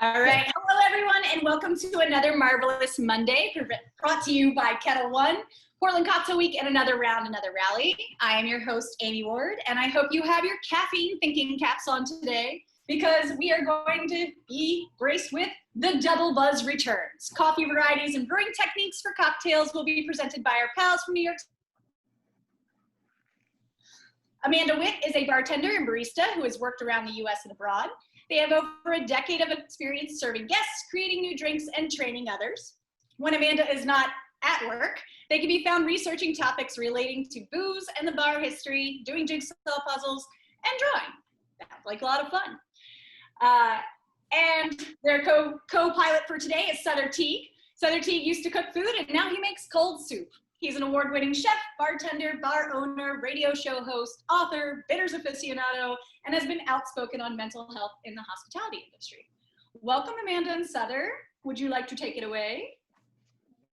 All right. Hello, everyone, and welcome to another Marvelous Monday, brought to you by Ketel One, Portland Cocktail Week, and another round, another rally. I am your host, Amy Ward, and I hope you have your caffeine thinking caps on today, because we are going to be graced with the Double Buzz returns. Coffee varieties and brewing techniques for cocktails will be presented by our pals from New York. Amanda Whitt is a bartender and barista who has worked around the U.S. and abroad. They have over a decade of experience serving guests, creating new drinks, and training others. When Amanda is not at work, they can be found researching topics relating to booze and the bar history, doing jigsaw puzzles, and drawing. Sounds like a lot of fun. And their co-pilot for today is Sother Teague. Sother Teague used to cook food, and now he makes cold soup. He's an award-winning chef, bartender, bar owner, radio show host, author, bitters aficionado, and has been outspoken on mental health in the hospitality industry. Welcome, Amanda and Sother. Would you like to take it away?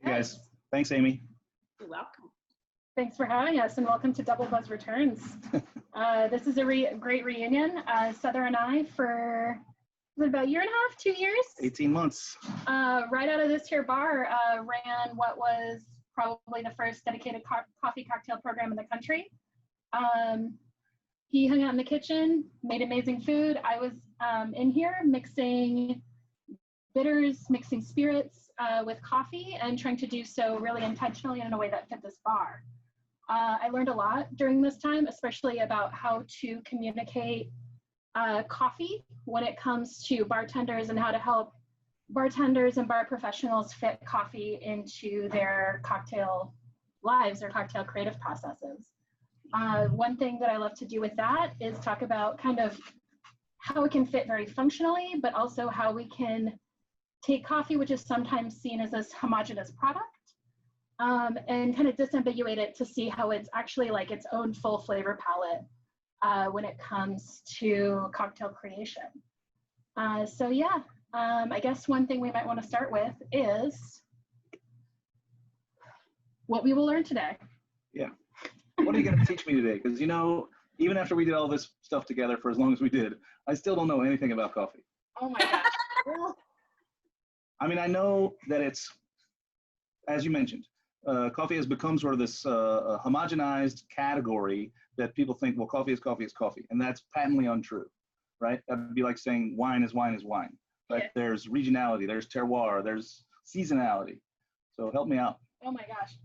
Hey guys, thanks, Amy. You're welcome. Thanks for having us, and welcome to Double Buzz Returns. This is a great reunion. Sother and I, for about a year and a half, 2 years? 18 months. Right out of this here bar, ran what was probably the first dedicated coffee cocktail program in the country. He hung out in the kitchen, made amazing food. I was in here mixing bitters, mixing spirits with coffee, and trying to do so really intentionally and in a way that fit this bar. I learned a lot during this time, especially about how to communicate coffee when it comes to bartenders and how to help bartenders and bar professionals fit coffee into their cocktail lives or cocktail creative processes. One thing that I love to do with that is talk about kind of how it can fit very functionally, but also how we can take coffee, which is sometimes seen as this homogeneous product, and kind of disambiguate it to see how it's actually like its own full flavor palette when it comes to cocktail creation. So yeah. I guess one thing we might want to start with is what we will learn today. Yeah. What are you going to teach me today? Because, you know, even after we did all this stuff together for as long as we did, I still don't know anything about coffee. Oh my gosh. I mean, I know that it's, as you mentioned, coffee has become sort of this homogenized category that people think, well, coffee is coffee is coffee. And that's patently untrue, right? That would be like saying wine is wine is wine. Like, yeah. There's regionality, there's terroir, there's seasonality. So help me out. Oh my gosh.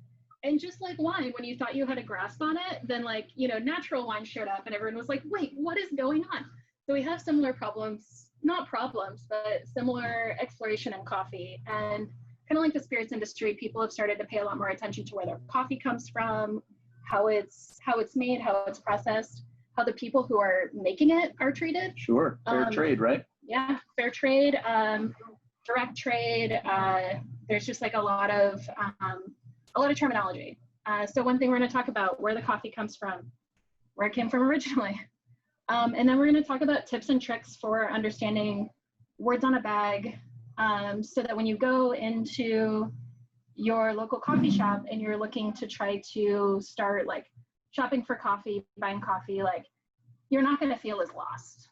And just like wine, when you thought you had a grasp on it, then like, you know, natural wine showed up and everyone was like, wait, what is going on? So we have similar problems, not problems, but similar exploration in coffee. And kind of like the spirits industry, people have started to pay a lot more attention to where their coffee comes from, how it's made, how it's processed, how the people who are making it are treated. Sure, fair trade, right? Yeah, fair trade, direct trade. There's just like a lot of terminology. So one thing we're going to talk about where the coffee comes from, where it came from originally, and then we're going to talk about tips and tricks for understanding words on a bag, so that when you go into your local coffee shop and you're looking to try to start like shopping for coffee, buying coffee, like you're not going to feel as lost.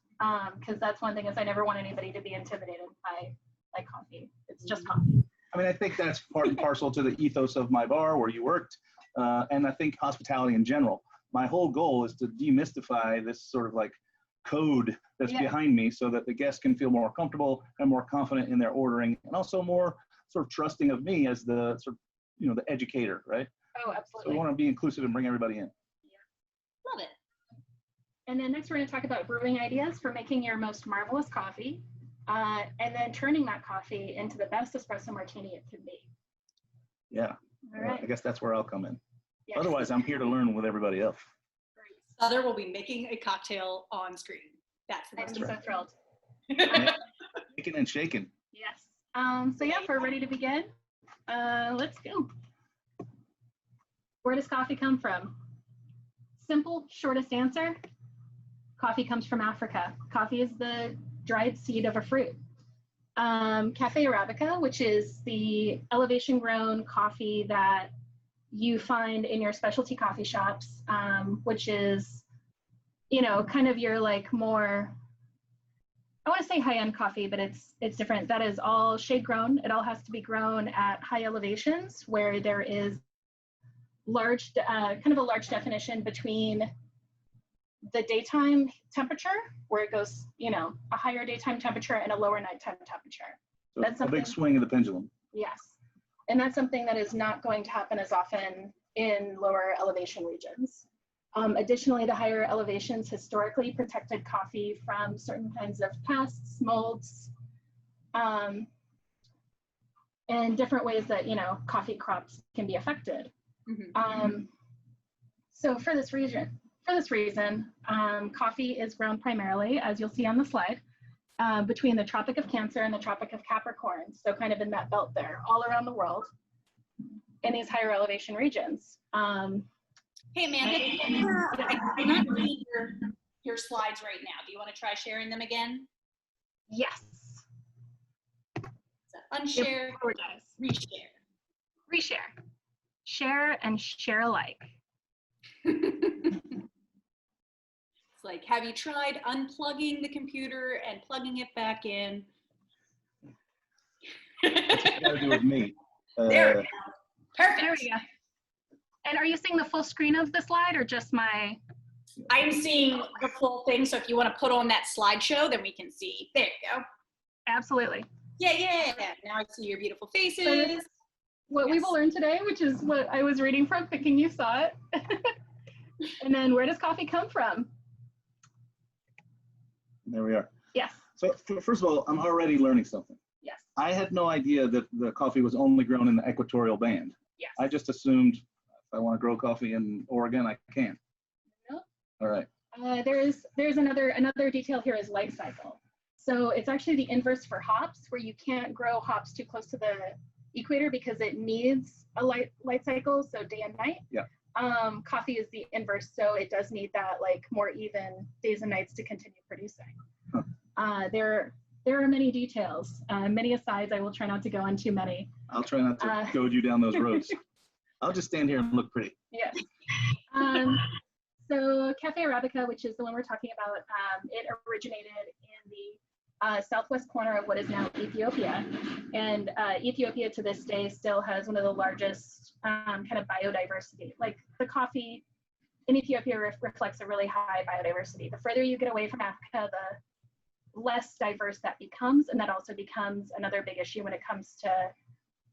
Because that's one thing is I never want anybody to be intimidated by coffee. It's just coffee. I mean, I think that's part and parcel to the ethos of my bar where you worked, and I think hospitality in general. My whole goal is to demystify this sort of like code that's behind me so that the guests can feel more comfortable and more confident in their ordering, and also more sort of trusting of me as the sort of, you know, the educator, right? Oh, absolutely. So we want to be inclusive and bring everybody in. Yeah. Love it. And then next we're going to talk about brewing ideas for making your most marvelous coffee, and then turning that coffee into the best espresso martini it can be. Yeah. All right. I guess that's where I'll come in. Yes. Otherwise, I'm here to learn with everybody else. Great. Sother will be making a cocktail on screen. That's the most I'm so thrilled. Making and shaking. Yes. So yeah, if we're ready to begin, let's go. Where does coffee come from? Simple, shortest answer. Coffee comes from Africa. Coffee is the dried seed of a fruit. Cafe Arabica, which is the elevation grown coffee that you find in your specialty coffee shops, which is, you know, kind of your like more I want to say high-end coffee, but it's different. That is all shade grown. It all has to be grown at high elevations where there is large, kind of a large definition between the daytime temperature, where it goes, you know, a higher daytime temperature and a lower nighttime temperature. So That's a big swing of the pendulum. Yes, and that's something that is not going to happen as often in lower elevation regions. Additionally, the higher elevations historically protected coffee from certain kinds of pests, molds, and different ways that, you know, coffee crops can be affected. So for this reason, coffee is grown primarily, as you'll see on the slide, between the Tropic of Cancer and the Tropic of Capricorn. So kind of in that belt there, all around the world, in these higher elevation regions. Hey, Amanda, I'm not reading your slides right now. Do you want to try sharing them again? Yes. So unshare, reshare. Reshare. Share and share alike. It's like, have you tried unplugging the computer and plugging it back in? That's what you got to do with me. There we go. Perfect. There we go. And are you seeing the full screen of the slide or just my? I am seeing the full thing, so if you want to put on that slideshow, then we can see. There you go. Absolutely. Yeah. Now I see your beautiful faces. So what we will learn today, which is what I was reading from, thinking you saw it. And then where does coffee come from? There we are. Yes. So first of all, I'm already learning something. Yes. I had no idea that the coffee was only grown in the equatorial band. Yes. I just assumed if I want to grow coffee in Oregon, I can. No. All right. There's another detail here is light cycle. So it's actually the inverse for hops, where you can't grow hops too close to the equator because it needs a light cycle, so day and night. Yeah. Coffee is the inverse, so it does need that like more even days and nights to continue producing. Huh. There are many details, many asides. I will try not to go on too many. I'll try not to goad you down those roads. I'll just stand here and look pretty. Yes. So Cafe Arabica, which is the one we're talking about, it originated in the southwest corner of what is now Ethiopia. And Ethiopia to this day still has one of the largest kind of biodiversity. Like the coffee in Ethiopia reflects a really high biodiversity. The further you get away from Africa, the less diverse that becomes. And that also becomes another big issue when it comes to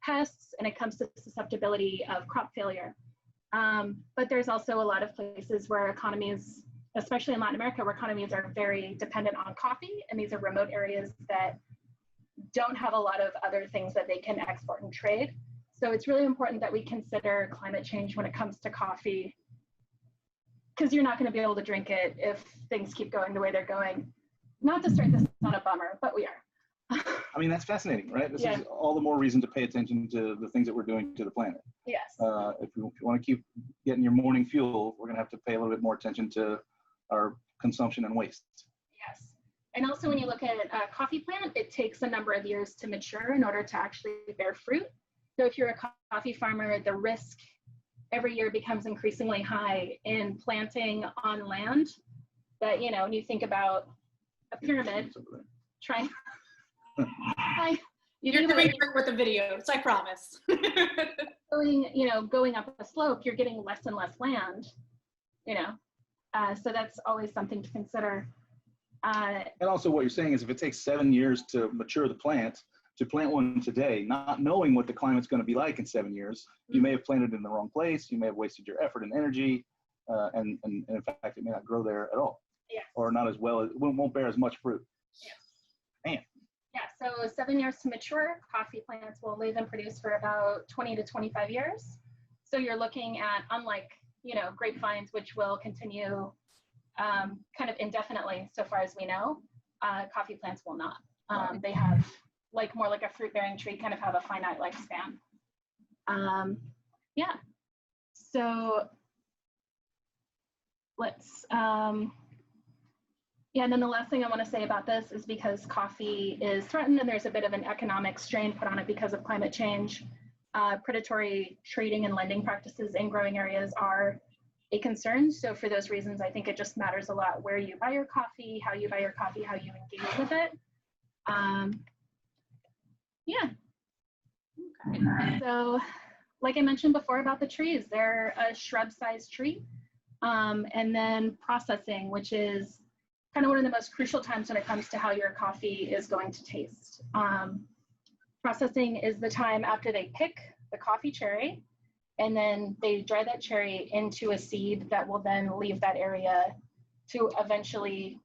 pests and it comes to susceptibility of crop failure. But there's also a lot of places where economies, especially in Latin America, where economies are very dependent on coffee, and these are remote areas that don't have a lot of other things that they can export and trade. So it's really important that we consider climate change when it comes to coffee, because you're not going to be able to drink it if things keep going the way they're going. Not to start this on a bummer, but we are. I mean, that's fascinating, right? This Yeah. is all the more reason to pay attention to the things that we're doing to the planet. Yes. If you want to keep getting your morning fuel, we're going to have to pay a little bit more attention to our consumption and waste. Yes. And also when you look at a coffee plant, it takes a number of years to mature in order to actually bear fruit. So if you're a coffee farmer, the risk every year becomes increasingly high in planting on land that, you know, when you think about a pyramid, trying, You're doing it with the videos, I promise. going up a slope, you're getting less and less land, you know. So that's always something to consider. And also what you're saying is if it takes 7 years to mature the plant, to plant one today, not knowing what the climate's going to be like in 7 years, you may have planted in the wrong place, you may have wasted your effort and energy, and in fact, it may not grow there at all. Yes. Or not as well, it won't bear as much fruit. Yes. Man. Yeah, so 7 years to mature, coffee plants will live and produce for about 20 to 25 years. So you're looking at, unlike, you know, grapevines, which will continue kind of indefinitely, so far as we know, coffee plants will not. They have more like a fruit-bearing tree, kind of have a finite lifespan. Yeah, so let's, yeah, and then the last thing I want to say about this is because coffee is threatened and there's a bit of an economic strain put on it because of climate change, predatory trading and lending practices in growing areas are a concern. So for those reasons, I think it just matters a lot where you buy your coffee, how you buy your coffee, how you engage with it. Yeah. Okay. So like I mentioned before about the trees, they're a shrub-sized tree. And then processing, which is kind of one of the most crucial times when it comes to how your coffee is going to taste. Processing is the time after they pick the coffee cherry, and then they dry that cherry into a seed that will then leave that area to eventually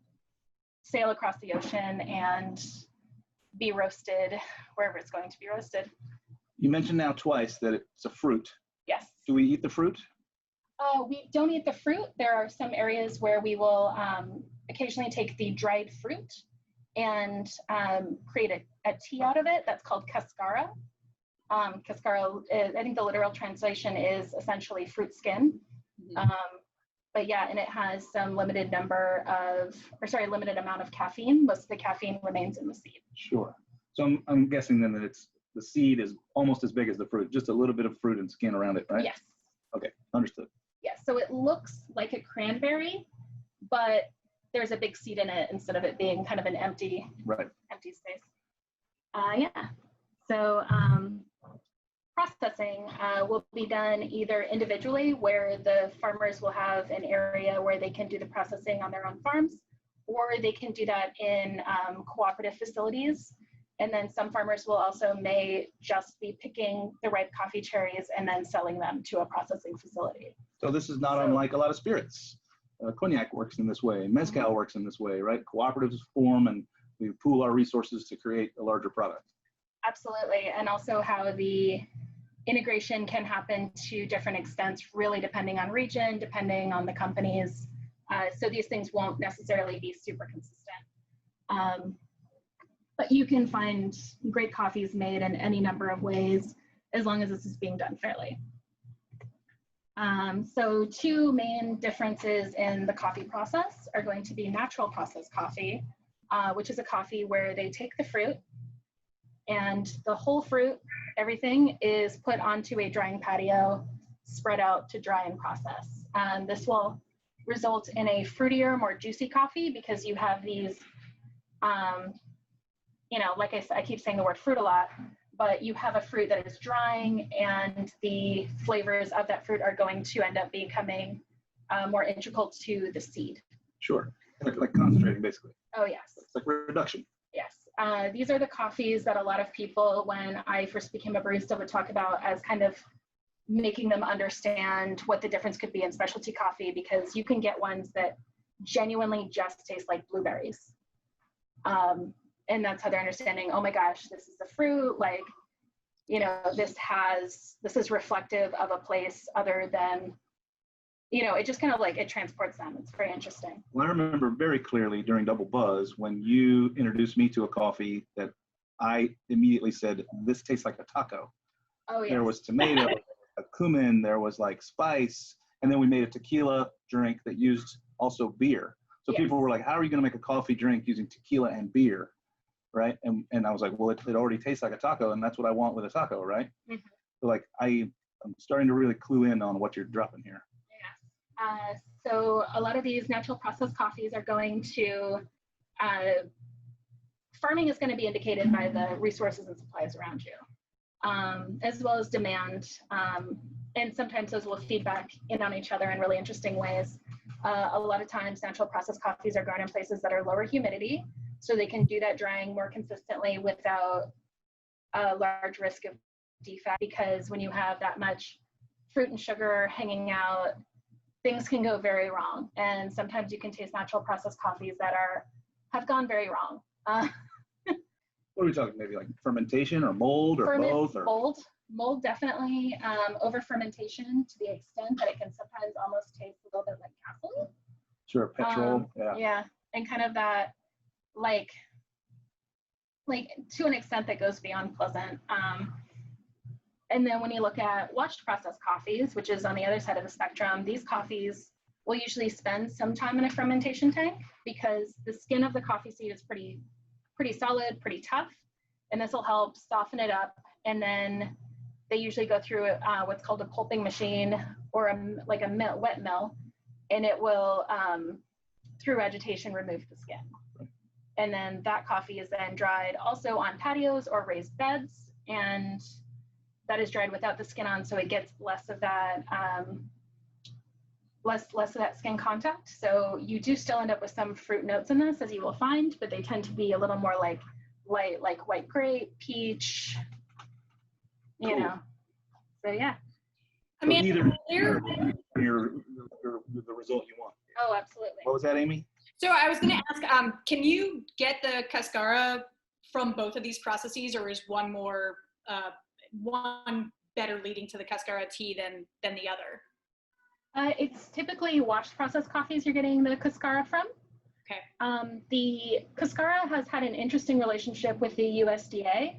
sail across the ocean and be roasted wherever it's going to be roasted. You mentioned now twice that it's a fruit. Yes. Do we eat the fruit? We don't eat the fruit. There are some areas where we will occasionally take the dried fruit and create a tea out of it that's called cascara. Cascara, I think the literal translation is essentially fruit skin. Mm-hmm. But yeah, and it has some limited amount of caffeine. Most of the caffeine remains in the seed. Sure. So I'm guessing then that the seed is almost as big as the fruit, just a little bit of fruit and skin around it, right? Yes. Okay, understood. Yes, so it looks like a cranberry, but there's a big seed in it instead of it being kind of an empty space. Yeah. So processing will be done either individually, where the farmers will have an area where they can do the processing on their own farms, or they can do that in cooperative facilities. And then some farmers will also may just be picking the ripe coffee cherries and then selling them to a processing facility. So this is not unlike a lot of spirits. Cognac works in this way. Mezcal works in this way, right? Cooperatives form and we pool our resources to create a larger product. Absolutely. And also how the integration can happen to different extents, really depending on region, depending on the companies. So these things won't necessarily be super consistent. But you can find great coffees made in any number of ways, as long as this is being done fairly. So two main differences in the coffee process are going to be natural process coffee, which is a coffee where they take the fruit and the whole fruit, everything is put onto a drying patio, spread out to dry and process. This will result in a fruitier, more juicy coffee because you have these, like I keep saying the word fruit a lot, but you have a fruit that is drying and the flavors of that fruit are going to end up becoming more integral to the seed. Sure, like concentrating basically. Oh yes. It's like reduction. Yes, these are the coffees that a lot of people, when I first became a barista, would talk about as kind of making them understand what the difference could be in specialty coffee, because you can get ones that genuinely just taste like blueberries. And that's how they're understanding, oh my gosh, this is the fruit, like, this is reflective of a place other than, it just kind of like, it transports them. It's very interesting. Well, I remember very clearly during Double Buzz when you introduced me to a coffee that I immediately said, this tastes like a taco. Oh, yes. There was tomato, a cumin, there was like spice, and then we made a tequila drink that used also beer. So yes. People were like, how are you going to make a coffee drink using tequila and beer? Right. And I was like, well, it already tastes like a taco, and that's what I want with a taco, right? Mm-hmm. So like I'm starting to really clue in on what you're dropping here. Yes. So a lot of these natural processed coffees are going to, farming is going to be indicated by the resources and supplies around you, as well as demand. And sometimes those will feed back in on each other in really interesting ways. A lot of times natural processed coffees are grown in places that are lower humidity, so they can do that drying more consistently without a large risk of defect, because when you have that much fruit and sugar hanging out, things can go very wrong. And sometimes you can taste natural processed coffees that have gone very wrong. What are we talking, maybe like fermentation or mold or both? Or? Mold definitely, over fermentation to the extent that it can sometimes almost taste a little bit like gasoline. Sure, petrol, Yeah, and kind of that, like to an extent that goes beyond pleasant. And then when you look at washed processed coffees, which is on the other side of the spectrum, these coffees will usually spend some time in a fermentation tank because the skin of the coffee seed is pretty solid, pretty tough. And this will help soften it up. And then they usually go through what's called a pulping machine or like a wet mill, and it will, through agitation, remove the skin. And then that coffee is then dried also on patios or raised beds, and that is dried without the skin on, so it gets less of that less of that skin contact. So you do still end up with some fruit notes in this, as you will find, but they tend to be a little more like light, like white grape, peach, you Cool. know. So yeah. I mean, So either the result you want. Oh, absolutely. What was that, Amy? so I was going to ask, can you get the cascara from both of these processes, or is one more, one better leading to the cascara tea than the other? It's typically washed processed coffees you're getting the cascara from. Okay. The cascara has had an interesting relationship with the USDA.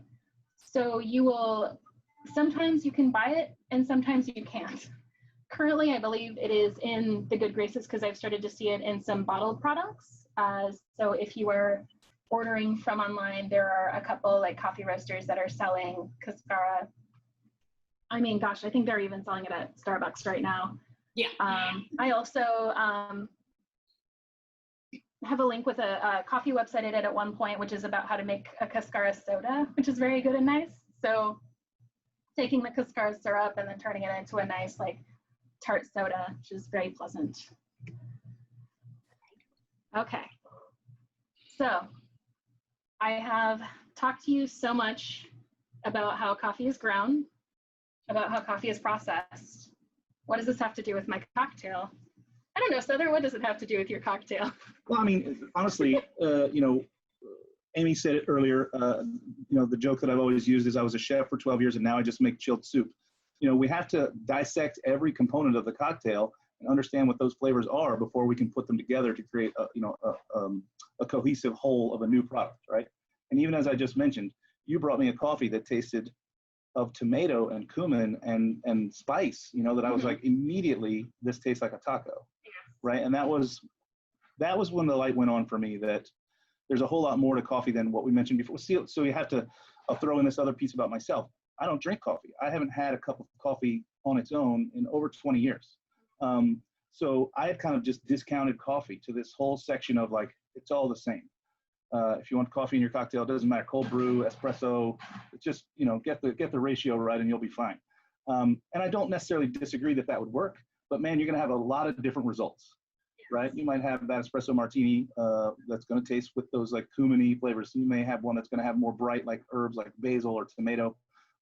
So sometimes you can buy it and sometimes you can't. Currently, I believe it is in the good graces because I've started to see it in some bottled products. So if you were ordering from online, there are a couple like coffee roasters that are selling cascara. I mean, gosh, I think they're even selling it at Starbucks right now. Yeah. I also have a link with a coffee website I did at one point, which is about how to make a cascara soda, which is very good and nice. So taking the cascara syrup and then turning it into a nice like tart soda, which is very pleasant. Okay. So I have talked to you so much about how coffee is grown, about how coffee is processed. What does this have to do with my cocktail? I don't know, Sother, what does it have to do with your cocktail? Well, I mean, honestly, Amy said it earlier, the joke that I've always used is I was a chef for 12 years and now I just make chilled soup. We have to dissect every component of the cocktail and understand what those flavors are before we can put them together to create a cohesive whole of a new product, right? And even as I just mentioned, you brought me a coffee that tasted of tomato and cumin and spice, that I was like, immediately, this tastes like a taco, right? And that was when the light went on for me that there's a whole lot more to coffee than what we mentioned before. So you have to, I'll throw in this other piece about myself. I don't drink coffee. I haven't had a cup of coffee on its own in over 20 years. So I had kind of just discounted coffee to this whole section of like, it's all the same. If you want coffee in your cocktail, it doesn't matter, cold brew, espresso, it's just, get the ratio right and you'll be fine. And I don't necessarily disagree that would work, but man, you're gonna have a lot of different results, right? You might have that espresso martini that's gonna taste with those like cumin-y flavors. You may have one that's gonna have more bright like herbs like basil or tomato.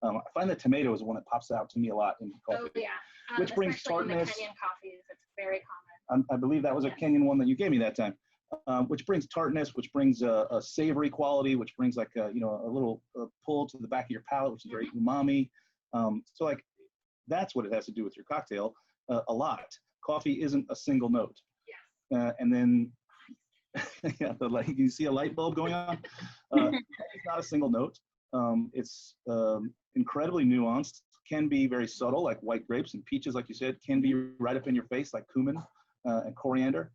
I find that tomato is the one that pops out to me a lot in coffee. Oh yeah, which brings tartness. In the Kenyan coffees, it's very common. I believe that was a Kenyan one that you gave me that time. Which brings tartness, which brings a savory quality, which brings like a little pull to the back of your palate, which is very umami. So like that's what it has to do with your cocktail a lot. Coffee isn't a single note. Yes. And then you see a light bulb going on. It's not a single note. It's incredibly nuanced. Can be very subtle, like white grapes and peaches, like you said. Can be right up in your face, like cumin and coriander.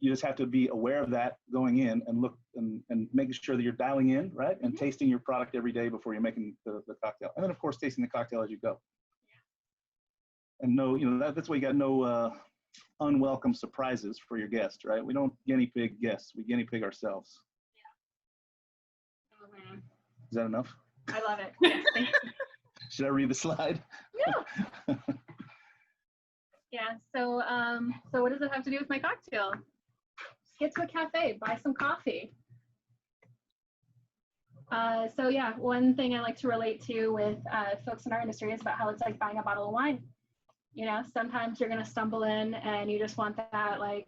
You just have to be aware of that going in and look and making sure that you're dialing in, right? And tasting your product every day before you're making the cocktail. And then of course, tasting the cocktail as you go. Yeah. And that's why you got no unwelcome surprises for your guest, right? We don't guinea pig guests, we guinea pig ourselves. Yeah. Oh, man. Is that enough? I love it. Yes, thank you. Should I read the slide? Yeah. Yeah, so what does it have to do with my cocktail? Get to a cafe, buy some coffee. So yeah, one thing I like to relate to with folks in our industry is about how it's like buying a bottle of wine. Sometimes you're gonna stumble in and you just want that like,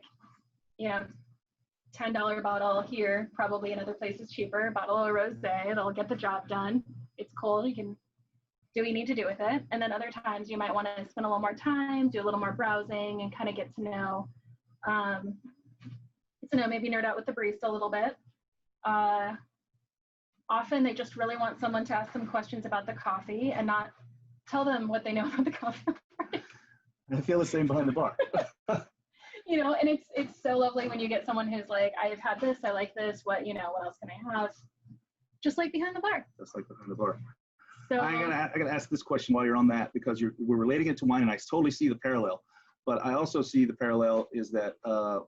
$10 bottle here, probably in other places cheaper, bottle of rosé, it'll get the job done. It's cold, you can do what you need to do with it. And then other times you might want to spend a little more time, do a little more browsing and kind of get to know, maybe nerd out with the barista a little bit. Often they just really want someone to ask them questions about the coffee and not tell them what they know about the coffee. I feel the same behind the bar. And it's so lovely when you get someone who's like, I've had this, I like this, what else can I have? Just like behind the bar. Just like behind the bar. So I gotta ask this question while you're on that, because we're relating it to wine, and I totally see the parallel. But I also see the parallel is that, or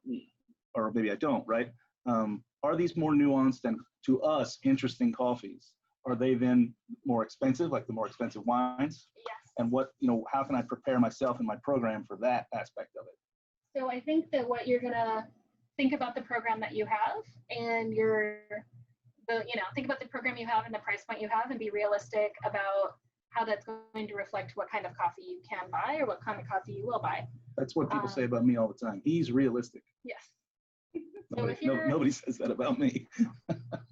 maybe I don't, right? Are these more nuanced and, to us, interesting coffees? Are they then more expensive, like the more expensive wines? yes. And what, you know, how can I prepare myself in my program for that aspect of it? So I think that what you're gonna think about the program that you have, and think about the program you have and the price point you have, and be realistic about how that's going to reflect what kind of coffee you can buy or what kind of coffee you will buy. That's what people say about me all the time. He's realistic. Yes. So Nobody says that about me.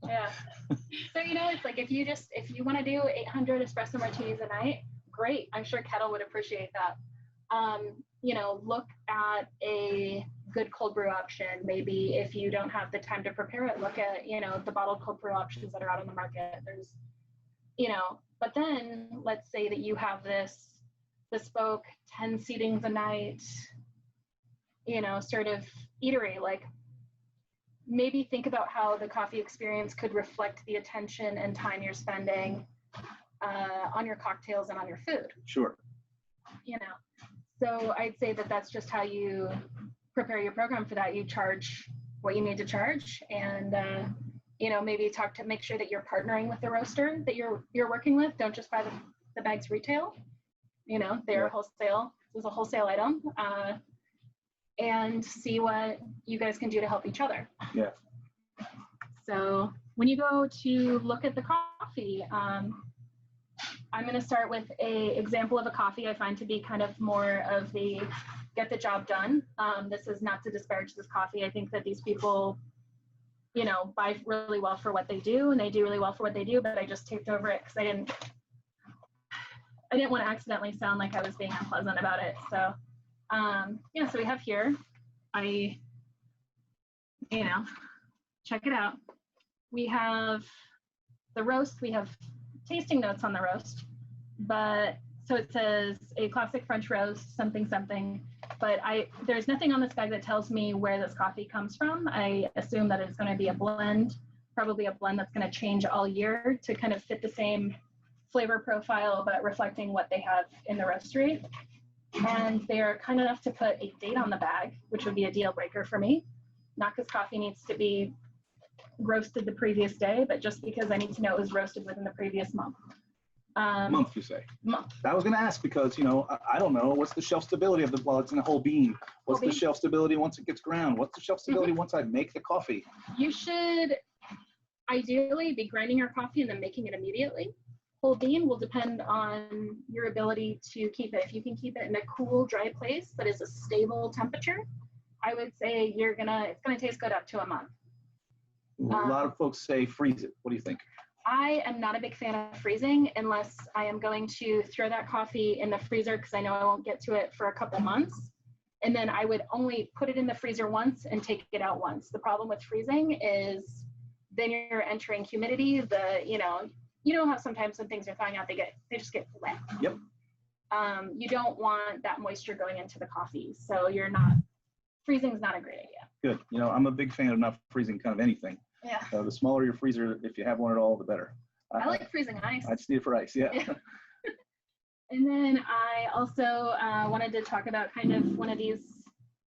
Yeah. So, it's like if you want to do 800 espresso martinis a night, great. I'm sure Ketel would appreciate that. Look at a good cold brew option. Maybe if you don't have the time to prepare it, look at, the bottled cold brew options that are out on the market. There's, but then let's say that you have this bespoke 10 seatings a night, sort of eatery, like maybe think about how the coffee experience could reflect the attention and time you're spending on your cocktails and on your food. Sure. So I'd say that that's just how you prepare your program for that. You charge what you need to charge, and maybe make sure that you're partnering with the roaster that you're working with. Don't just buy the bags retail. They're wholesale. This is a wholesale item. And see what you guys can do to help each other. Yeah. So when you go to look at the coffee, I'm going to start with an example of a coffee I find to be kind of more of the get the job done. This is not to disparage this coffee. I think that these people, buy really well for what they do, and they do really well for what they do, but I just taped over it because I didn't want to accidentally sound like I was being unpleasant about it. So so we have here, check it out. We have the roast, we have tasting notes on the roast, so it says a classic French roast, something, but there's nothing on this bag that tells me where this coffee comes from. I assume that it's going to be a blend, probably a blend that's going to change all year to kind of fit the same flavor profile, but reflecting what they have in the roastery. And they're kind enough to put a date on the bag, which would be a deal breaker for me. Not because coffee needs to be roasted the previous day, but just because I need to know it was roasted within the previous month. Month, you say? Month. I was going to ask because, I don't know, what's the shelf stability of it's in a whole bean? What's the shelf stability once it gets ground? What's the shelf stability once I make the coffee? You should ideally be grinding your coffee and then making it immediately. Whole bean will depend on your ability to keep it. If you can keep it in a cool, dry place that is a stable temperature, I would say it's gonna taste good up to a month. A lot of folks say freeze it. What do you think? I am not a big fan of freezing unless I am going to throw that coffee in the freezer because I know I won't get to it for a couple months. And then I would only put it in the freezer once and take it out once. The problem with freezing is then you're entering humidity. You know how sometimes when things are thawing out, they just get wet. Yep. You don't want that moisture going into the coffee. So freezing is not a great idea. Good. I'm a big fan of not freezing kind of anything. Yeah. The smaller your freezer, if you have one at all, the better. I like freezing ice. I just need it for ice, yeah. And then I also wanted to talk about kind of one of these,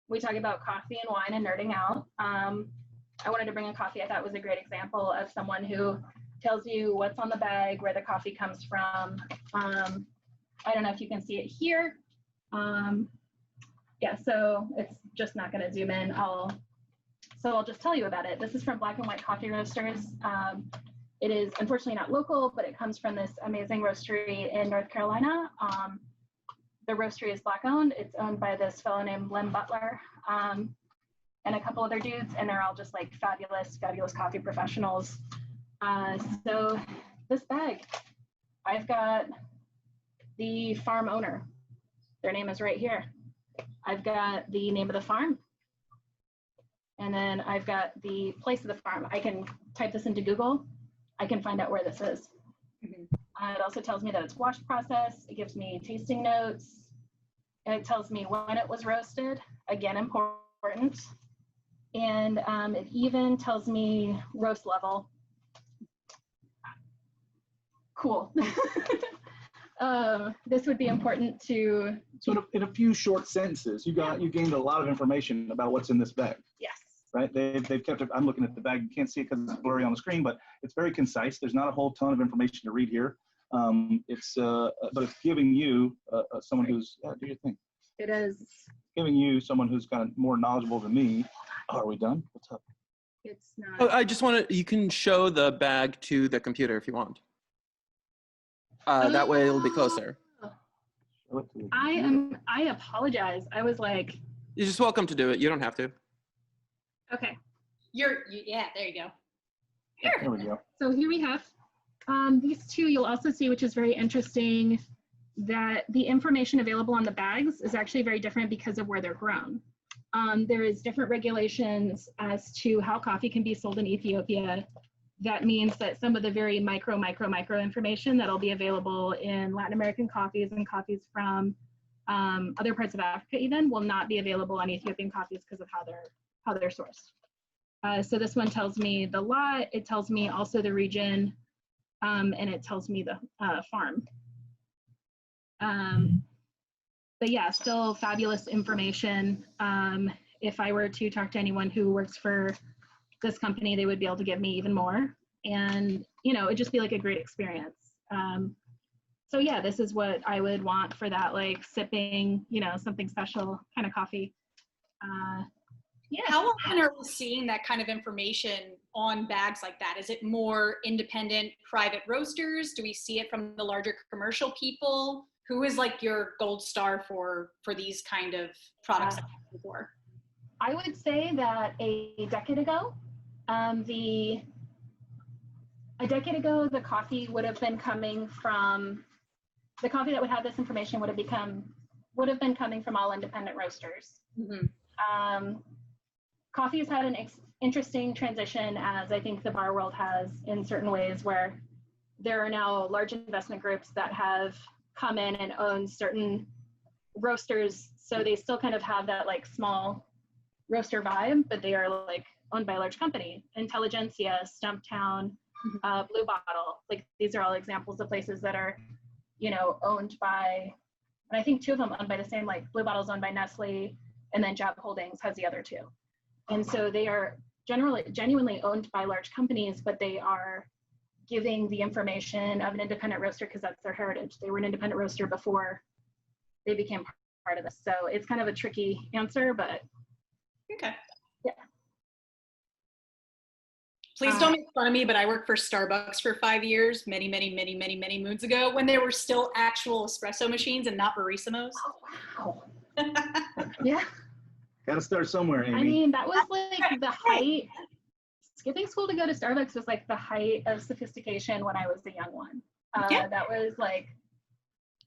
we talk about coffee and wine and nerding out. I wanted to bring a coffee I thought was a great example of someone who tells you what's on the bag, where the coffee comes from. I don't know if you can see it here. So it's just not going to zoom in. I'll just tell you about it. This is from Black and White Coffee Roasters. It is unfortunately not local, but it comes from this amazing roastery in North Carolina. The roastery is Black owned. It's owned by this fellow named Lem Butler and a couple other dudes, and they're all just like fabulous coffee professionals. So this bag, I've got the farm owner. Their name is right here. I've got the name of the farm. And then I've got the place of the farm. I can type this into Google. I can find out where this is. It also tells me that it's wash process. It gives me tasting notes. And it tells me when it was roasted. Again, important. And it even tells me roast level. cool. This would be important to. So in a few short sentences, you gained a lot of information about what's in this bag. Yes. Right? They've kept it. I'm looking at the bag. You can't see it because it's blurry on the screen, but it's very concise. There's not a whole ton of information to read here. But it's giving you someone who's do your thing. It is Giving you someone who's kind of more knowledgeable than me. Oh, are we done? What's up? It's not. Oh, I just want to, you can show the bag to the computer if you want. That way it'll be closer. I apologize. I was like, You're just welcome to do it. You don't have to. okay. Yeah, there you go. There we go. So here we have these two. You'll also see, which is very interesting, that the information available on the bags is actually very different because of where they're grown. There is different regulations as to how coffee can be sold in Ethiopia. That means that some of the very micro information that'll be available in Latin American coffees and coffees from other parts of Africa even will not be available on Ethiopian coffees because of how they're sourced. So this one tells me the lot, it tells me also the region, and it tells me the farm. But yeah, still fabulous information. If I were to talk to anyone who works for this company, they would be able to give me even more. And, you know, it'd just be like a great experience. So yeah, this is what I would want for that, like sipping, you know, something special kind of coffee. Yeah. How often are we seeing that kind of information on bags like that? Is it more independent private roasters? Do we see it from the larger commercial people? Who is like your gold star for these kind of products that you're looking for? I would say that a decade ago, the coffee would have been coming from, the coffee that would have this information would have been coming from all independent roasters. Mm-hmm. Coffee has had an interesting transition, as I think the bar world has in certain ways, where there are now large investment groups that have come in and own certain roasters. So they still kind of have that like small roaster vibe, but they are like owned by a large company. Intelligentsia, Stumptown, Blue Bottle, like these are all examples of places that are, you know, owned by, and I think two of them owned by the same, like Blue Bottle's owned by Nestle, and then Jab Holdings has the other two. And so they are genuinely owned by large companies, but they are giving the information of an independent roaster because that's their heritage. They were an independent roaster before they became part of this. So it's kind of a tricky answer, but Okay. yeah. Please don't make fun of me, but I worked for Starbucks for 5 years, many moons ago, when there were still actual espresso machines and not barissimos. Oh, wow. Yeah. Got to start somewhere, Amy. I mean, that was like the height. Skipping school to go to Starbucks was like the height of sophistication when I was a young one. That was like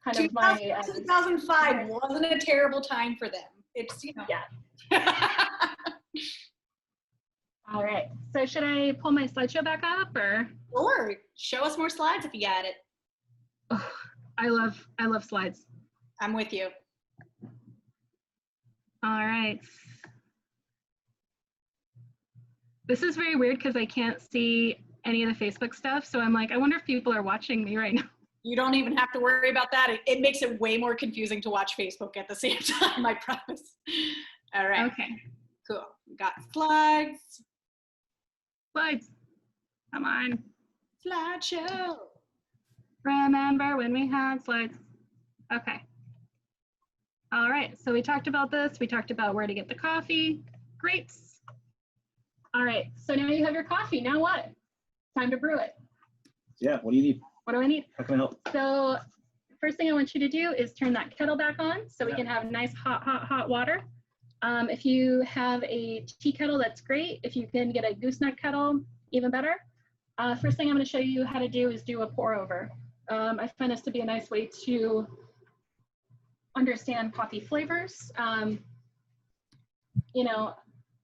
kind of my 2005 wasn't a terrible time for them. It's, you know. Yeah. All right. So should I pull my slideshow back up, or? Sure. Show us more slides if you got it. Oh, I love slides. I'm with you. All right. This is very weird because I can't see any of the Facebook stuff. So I'm like, I wonder if people are watching me right now. You don't even have to worry about that. It makes it way more confusing to watch Facebook at the same time, I promise. All right. Okay. Cool. Got slides. Slides. Come on. Slideshow. Remember when we had slides. Okay. All right. So we talked about this. We talked about where to get the coffee. Great. All right. So now you have your coffee. Now what? Time to brew it. Yeah. What do you need? What do I need? How can I help? So first thing I want you to do is turn that kettle back on so we can have nice hot water. If you have a tea kettle, that's great. If you can get a gooseneck kettle, even better. First thing I'm going to show you how to do is do a pour over. I find this to be a nice way to understand coffee flavors. You know,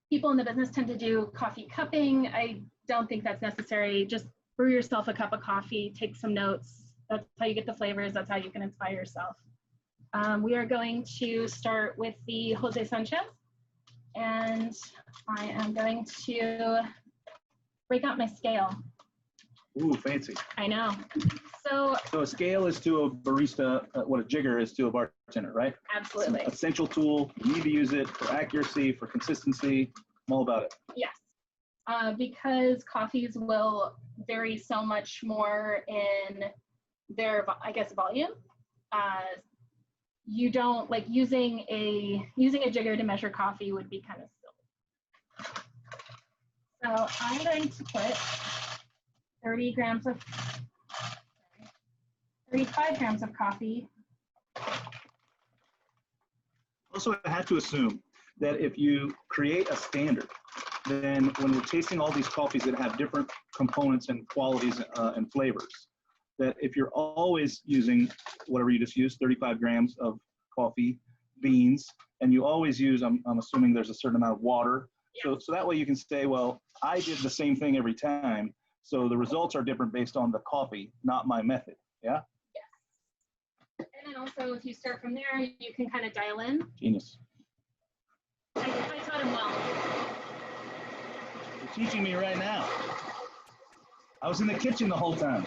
people in the business tend to do coffee cupping. I don't think that's necessary. Just brew yourself a cup of coffee, take some notes. That's how you get the flavors. That's how you can inspire yourself. We are going to start with the Jose Sanchez, and I am going to break out my scale. Ooh, fancy. I know. So So a scale is to a barista what a jigger is to a bartender, right? absolutely. It's an essential tool. You need to use it for accuracy, for consistency. I'm all about it. Yes. Because coffees will vary so much more in their, I guess, volume. You don't like using a jigger to measure coffee would be kind of silly. So I'm going to put 35 grams of coffee. Also, I have to assume that if you create a standard, then when we're tasting all these coffees that have different components and qualities and flavors, that if you're always using whatever you just used, 35 grams of coffee, beans, and you always use, I'm assuming there's a certain amount of water. Yeah. So that way you can say, well, I did the same thing every time. So the results are different based on the coffee, not my method. Yeah? Yes. And then also, if you start from there, you can kind of dial in. Genius. I taught him well. You're teaching me right now. I was in the kitchen the whole time.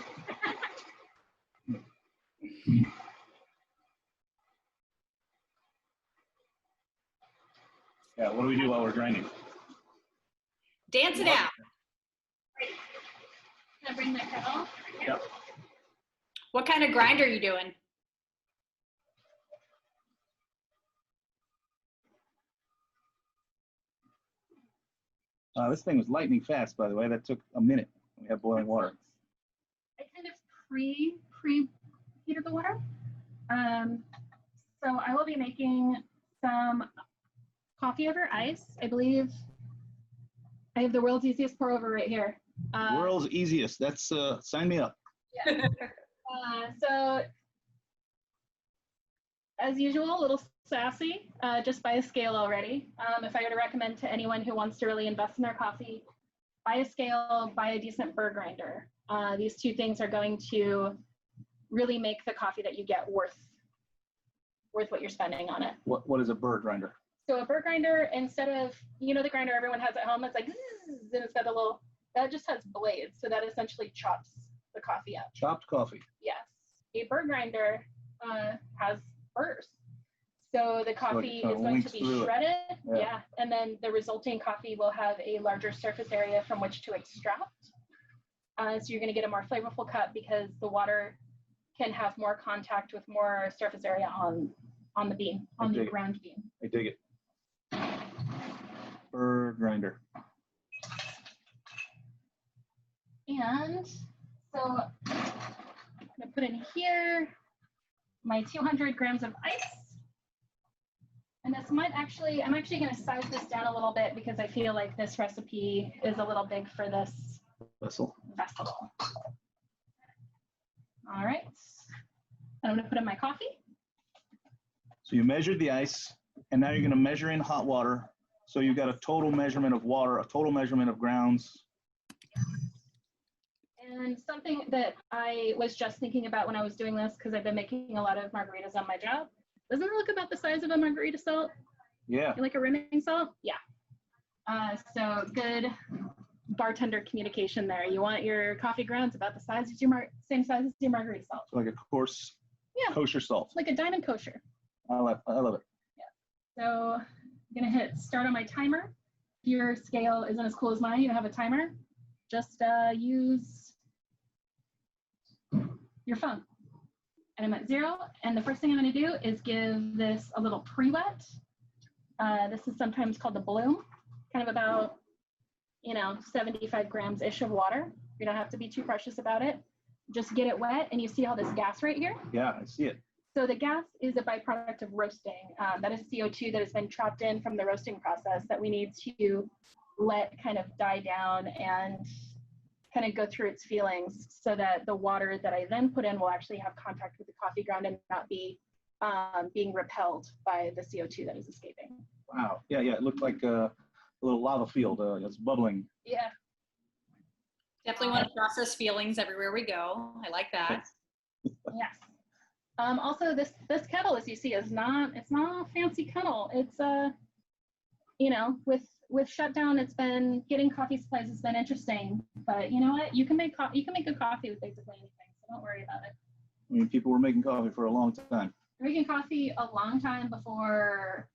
Yeah, what do we do while we're grinding? Dance it out. Can I bring my kettle? Yep. What kind of grind are you doing? This thing was lightning fast, by the way. That took a minute. We have boiling water. I kind of preheated the water. So I will be making some coffee over ice. I believe I have the world's easiest pour over right here. World's easiest. That's sign me up. Yeah. So as usual, a little sassy, just buy a scale already. If I were to recommend to anyone who wants to really invest in their coffee, buy a scale, buy a decent burr grinder. These two things are going to really make the coffee that you get worth what you're spending on it. What is a burr grinder? So a burr grinder, instead of, you know, the grinder everyone has at home, it's like, zzz, and it's got a little, that just has blades. So that essentially chops the coffee up. Chopped coffee. Yes. A burr grinder has burrs. So the coffee is going to be shredded. Yeah. And then the resulting coffee will have a larger surface area from which to extract. So you're going to get a more flavorful cup because the water can have more contact with more surface area on the bean, on the ground bean. I dig it. Burr grinder. And so I'm going to put in here my 200 grams of ice. And this might actually, I'm actually going to size this down a little bit because I feel like this recipe is a little big for this vessel. All right. And I'm going to put in my coffee. So you measured the ice, and now you're going to measure in hot water. So you've got a total measurement of water, a total measurement of grounds. And something that I was just thinking about when I was doing this, because I've been making a lot of margaritas on my job. Doesn't it look about the size of a margarita salt? Yeah. Like a rimming salt? Yeah. So good bartender communication there. You want your coffee grounds about the size as your same size as your margarita salt. So like a coarse, kosher salt. Like a diamond kosher. I love it. Yeah. So I'm gonna hit start on my timer. If your scale isn't as cool as mine, you don't have a timer, just use your phone. And I'm at 0, and the first thing I'm going to do is give this a little pre-wet. This is sometimes called the bloom, kind of about, 75 grams-ish of water. You don't have to be too precious about it. Just get it wet, and you see all this gas right here? Yeah, I see it. So the gas is a byproduct of roasting. That is CO2 that has been trapped in from the roasting process that we need to let kind of die down and kind of go through its feelings so that the water that I then put in will actually have contact with the coffee ground and not be being repelled by the CO2 that is escaping. Wow. Yeah. It looked like a little lava field. It's bubbling. Yeah. Definitely want to process feelings everywhere we go. I like that. Yes. Also, this kettle, as you see, it's not a fancy kettle. It's with shutdown, it's been getting coffee supplies has been interesting. But you know what? You can make good coffee with basically anything. So don't worry about I mean, people were making coffee for a long time. Making coffee a long time before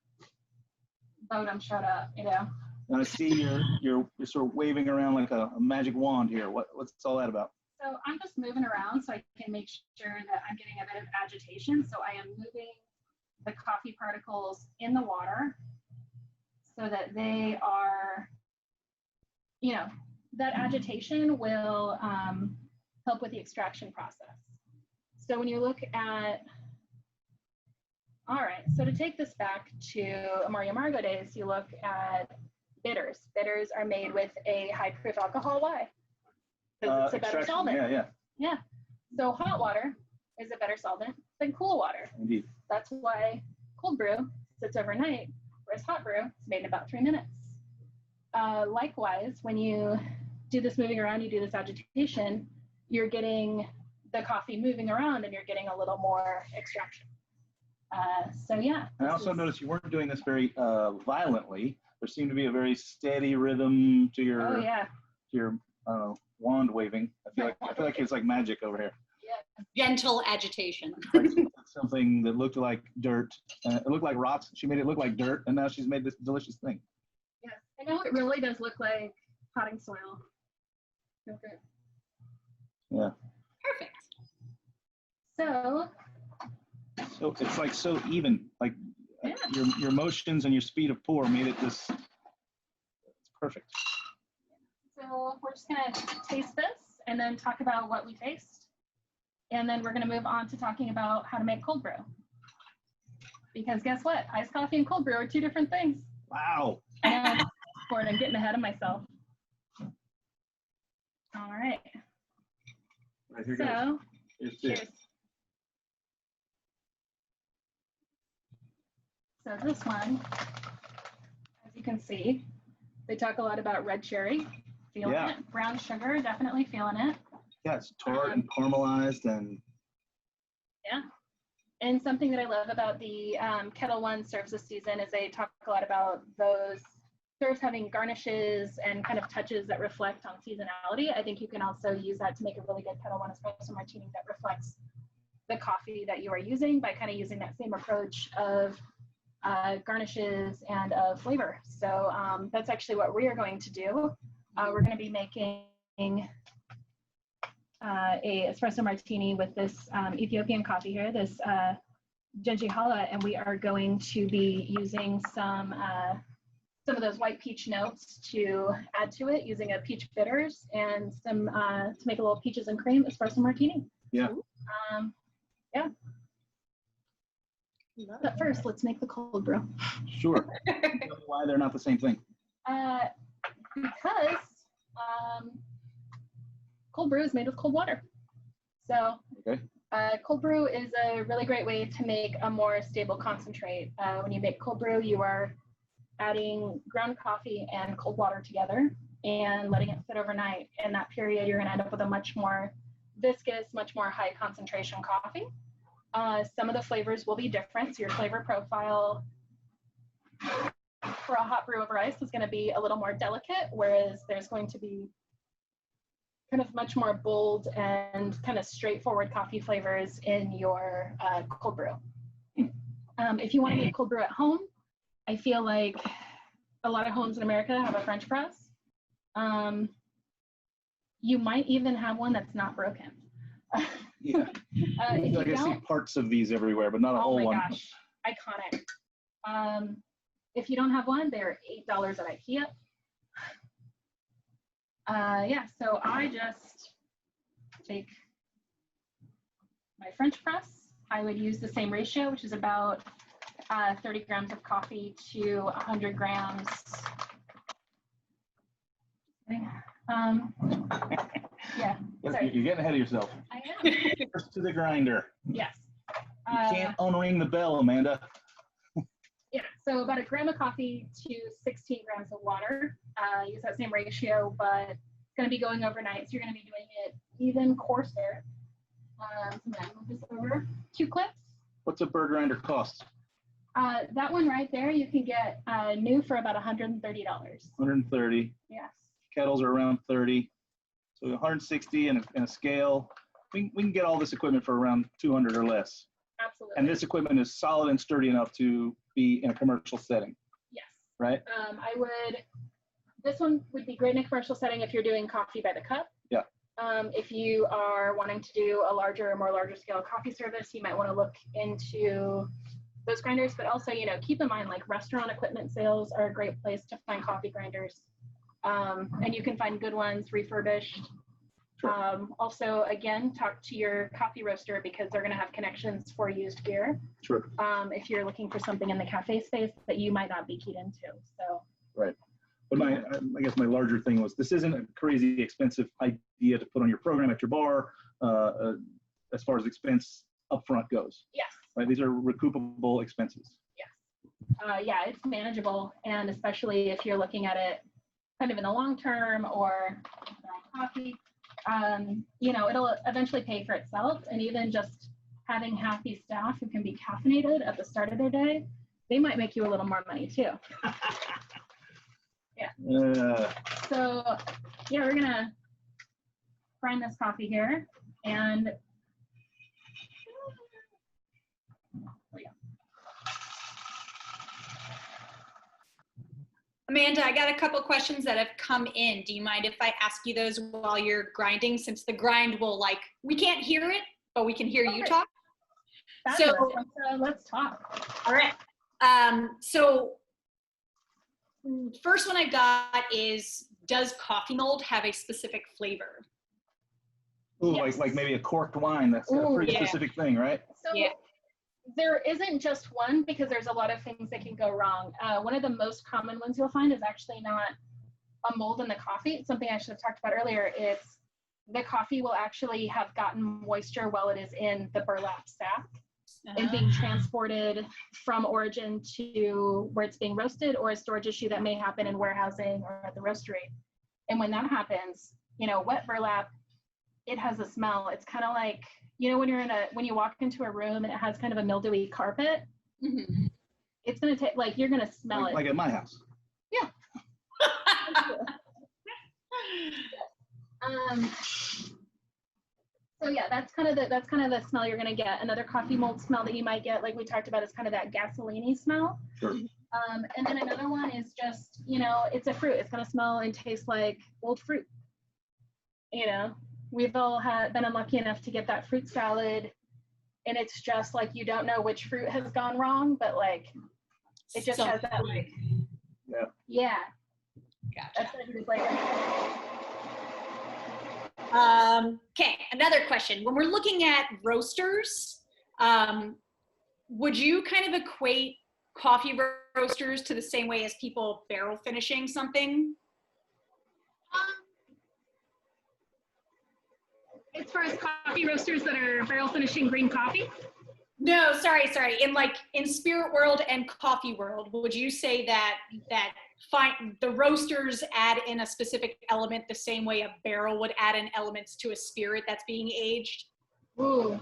Bodum showed up, you know. And I see you're sort of waving around like a magic wand here. What's all that about? So I'm just moving around so I can make sure that I'm getting a bit of agitation. So I am moving the coffee particles in the water so that they are, you know, that agitation will help with the extraction process. So when you look at, all right, so to take this back to Amargo Amargo days, you look at bitters. Bitters are made with a high proof alcohol. Why? Because it's a better solvent. Yeah. So hot water is a better solvent than cool water. Indeed. That's why cold brew sits overnight, whereas hot brew is made in about 3 minutes. Likewise, when you do this moving around, you do this agitation, you're getting the coffee moving around and you're getting a little more extraction. So yeah. I also noticed you weren't doing this very violently. There seemed to be a very steady rhythm to your wand waving. I feel like it's like magic over here. Yeah. Gentle agitation. Like something that looked like dirt. It looked like rocks. She made it look like dirt, and now she's made this delicious thing. Yes, I know it really does look like potting soil. Okay. Yeah. Perfect. So it's like so even. Like your motions and your speed of pour made it this. It's perfect. So we're just gonna taste this and then talk about what we taste. And then we're gonna move on to talking about how to make cold brew. Because guess what? Iced coffee and cold brew are 2 different things. Wow. I know, Ford, I'm getting ahead of myself. All right. Right, here So, goes. cheers. So this one, as you can see, they talk a lot about red cherry, feeling it. Brown sugar, definitely feeling it. Yeah, it's tart and caramelized and. Yeah. And something that I love about the Ketel One serves this season is they talk a lot about those serves having garnishes and kind of touches that reflect on seasonality. I think you can also use that to make a really good Ketel One Espresso Martini that reflects the coffee that you are using by kind of using that same approach of garnishes and of flavor. So that's actually what we are going to do. We're going to be making a espresso martini with this Ethiopian coffee here, this Genjihala, and we are going to be using some of those white peach notes to add to it using a peach bitters and some to make a little peaches and cream espresso martini. Yeah. Yeah. But first, let's make the cold brew. Sure. Tell me why they're not the same thing. Because cold brew is made with cold water. So cold brew is a really great way to make a more stable concentrate. When you make cold brew, you are adding ground coffee and cold water together and letting it sit overnight. In that period, you're going to end up with a much more viscous, much more high concentration coffee. Some of the flavors will be different. So your flavor profile for a hot brew over ice is going to be a little more delicate, whereas there's going to be kind of much more bold and kind of straightforward coffee flavors in your cold brew. If you want to make cold brew at home, I feel like a lot of homes in America have a French press. You might even have one that's not broken. Yeah. I see parts of these everywhere, but not a whole one. Oh my gosh, iconic. If you don't have one, they're $8 at IKEA. Yeah, so I just take my French press. I would use the same ratio, which is about 30 grams of coffee to 100 grams. Yeah. Sorry. You're getting ahead of yourself. I am. First to the grinder. Yes. You can't unring the bell, Amanda. Yeah, so about 1 gram of coffee to 16 grams of water. Use that same ratio, but it's going to be going overnight, so you're going to be doing it even coarser. So I'm going to move this over 2 clips. What's a burr grinder cost? That one right there, you can get new for about $130. 130. Yes. Kettles are around 30. So 160 and a scale. we can get all this equipment for around 200 or less. Absolutely. And this equipment is solid and sturdy enough to be in a commercial setting, Yes. right? This one would be great in a commercial setting if you're doing coffee by the cup. Yeah. If you are wanting to do a more larger scale coffee service, you might want to look into those grinders, but also, keep in mind, like, restaurant equipment sales are a great place to find coffee grinders. And you can find good ones refurbished. Sure. Also, again, talk to your coffee roaster because they're going to have connections for used gear. Sure. If you're looking for something in the cafe space that you might not be keyed into. So. Right. But I guess my larger thing was, this isn't a crazy expensive idea to put on your program at your bar, as far as expense upfront goes. Yes. Right. These are recoupable expenses. Yes. Yeah, it's manageable, and especially if you're looking at it kind of in the long term or coffee, it'll eventually pay for itself. And even just having happy staff who can be caffeinated at the start of their day, they might make you a little more money too. Yeah. So, yeah, we're gonna grind this coffee here, and Amanda, I got a couple questions that have come in. Do you mind if I ask you those while you're grinding? Since the grind will, we can't hear it, but we can hear you talk. So let's talk. All right. So first one I got is, does coffee mold have a specific flavor? Ooh, Yes. like maybe a corked wine. That's a pretty specific thing, right? So there isn't just one, because there's a lot of things that can go wrong. One of the most common ones you'll find is actually not a mold in the coffee. It's something I should have talked about earlier. It's the coffee will actually have gotten moisture while it is in the burlap sack and being transported from origin to where it's being roasted, or a storage issue that may happen in warehousing or at the roastery. And when that happens, wet burlap, it has a smell. It's kind of like, when you walk into a room and it has kind of a mildewy carpet, it's going to take, you're going to smell it. Like at my house. Yeah. So yeah, that's kind of the smell you're going to get. Another coffee mold smell that you might get, like we talked about, is kind of that gasoline-y smell. Sure. And then another one is just, it's a fruit. It's going to smell and taste like old fruit. We've all been unlucky enough to get that fruit salad, and it's just like, you don't know which fruit has gone wrong, but it just has that yeah. Gotcha. That's what it is like. Okay, another question. When we're looking at roasters, would you kind of equate coffee roasters to the same way as people barrel finishing something? As far as coffee roasters that are barrel finishing green coffee? No, sorry. In spirit world and coffee world, would you say that the roasters add in a specific element the same way a barrel would add in elements to a spirit that's being aged? Ooh.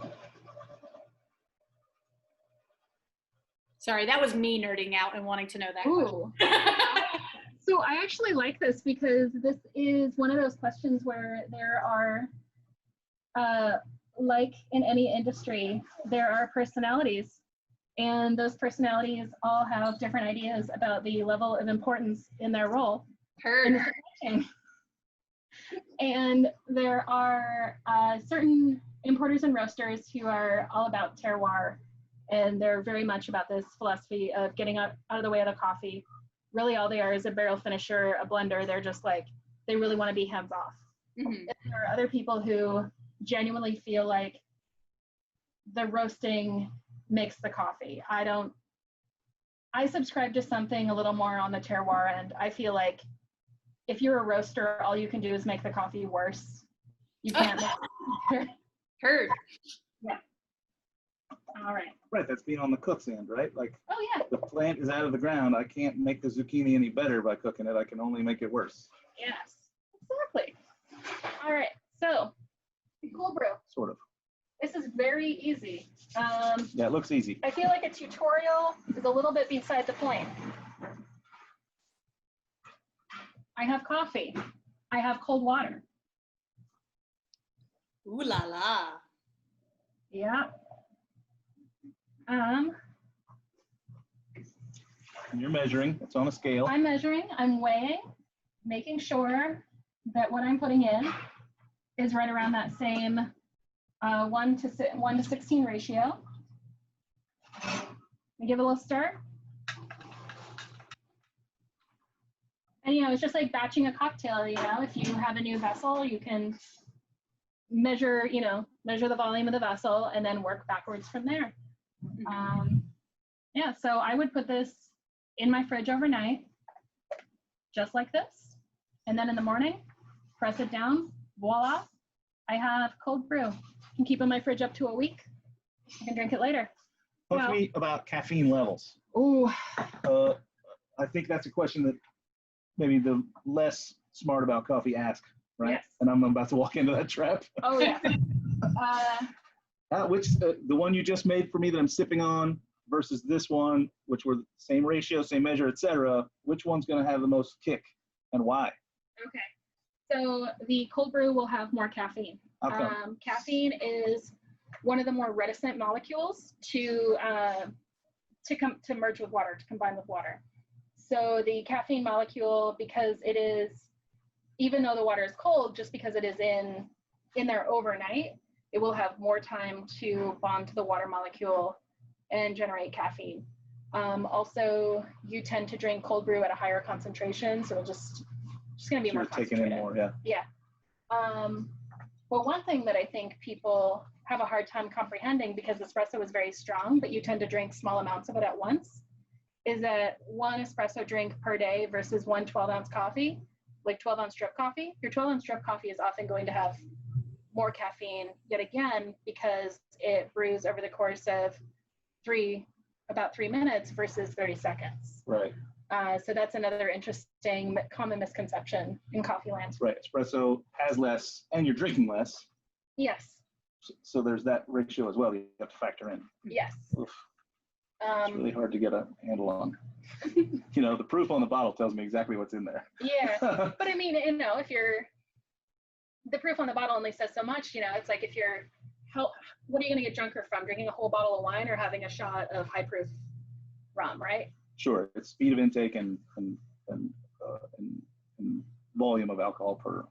Sorry, that was me nerding out and wanting to know that. Ooh. So I actually like this, because this is one of those questions where there are, like in any industry, there are personalities, and those personalities all have different ideas about the level of importance in their role. Heard. In the supply chain. And there are certain importers and roasters who are all about terroir, and they're very much about this philosophy of getting out of the way of the coffee. Really, all they are is a barrel finisher, a blender. They're just they really want to be hands off. Mm-hmm. And there are other people who genuinely feel like the roasting makes the coffee. I subscribe to something a little more on the terroir end. I feel like if you're a roaster, all you can do is make the coffee worse. You can't make it better. Heard. Yeah. All right. Right, that's being on the cook's end, right? Oh yeah. The plant is out of the ground. I can't make the zucchini any better by cooking it. I can only make it worse. Yes. Exactly. All right. So, cold brew. Sort of. This is very easy. Yeah, it looks easy. I feel like a tutorial is a little bit beside the point. I have coffee. I have cold water. Ooh la la. Yeah. And you're measuring. It's on a scale. I'm measuring, I'm weighing, making sure that what I'm putting in is right around that same 1 to 16 ratio. We give it a little stir. And, you know, it's just like batching a cocktail, you know, if you have a new vessel, you can measure, you know, measure the volume of the vessel and then work backwards from there. Yeah, so I would put this in my fridge overnight, just like this. And then in the morning, press it down, voila, I have cold brew. I can keep in my fridge up to a week. I can drink it later. Talk to me about caffeine levels. Ooh. I think that's a question that maybe the less smart about coffee ask, right? Yes. And I'm about to walk into that trap. Oh, yeah. The one you just made for me that I'm sipping on versus this one, which were the same ratio, same measure, etc. Which one's going to have the most kick and why? Okay. So the cold brew will have more caffeine. Okay. Caffeine is one of the more reticent molecules to merge with water, to combine with water. So the caffeine molecule, because it is, even though the water is cold, just because it is in there overnight, it will have more time to bond to the water molecule and generate caffeine. Also, you tend to drink cold brew at a higher concentration, so it'll just going to be more taking concentrated. in more, yeah. Yeah. But one thing that I think people have a hard time comprehending, because espresso is very strong, but you tend to drink small amounts of it at once, is that one espresso drink per day versus one 12-ounce coffee, like 12-ounce drip coffee. Your 12-ounce drip coffee is often going to have more caffeine, yet again, because it brews over the course of about 3 minutes versus 30 seconds. Right. So that's another interesting common misconception in coffee land. Right. Espresso has less, and you're drinking less. Yes. So there's that ratio as well you have to factor in. Yes. Oof. It's really hard to get a handle on. You know, the proof on the bottle tells me exactly what's in there. Yeah. But I mean, you know, the proof on the bottle only says so much, you know, it's like what are you going to get drunker from? Drinking a whole bottle of wine or having a shot of high proof rum, right? Sure. It's speed of intake and volume of alcohol per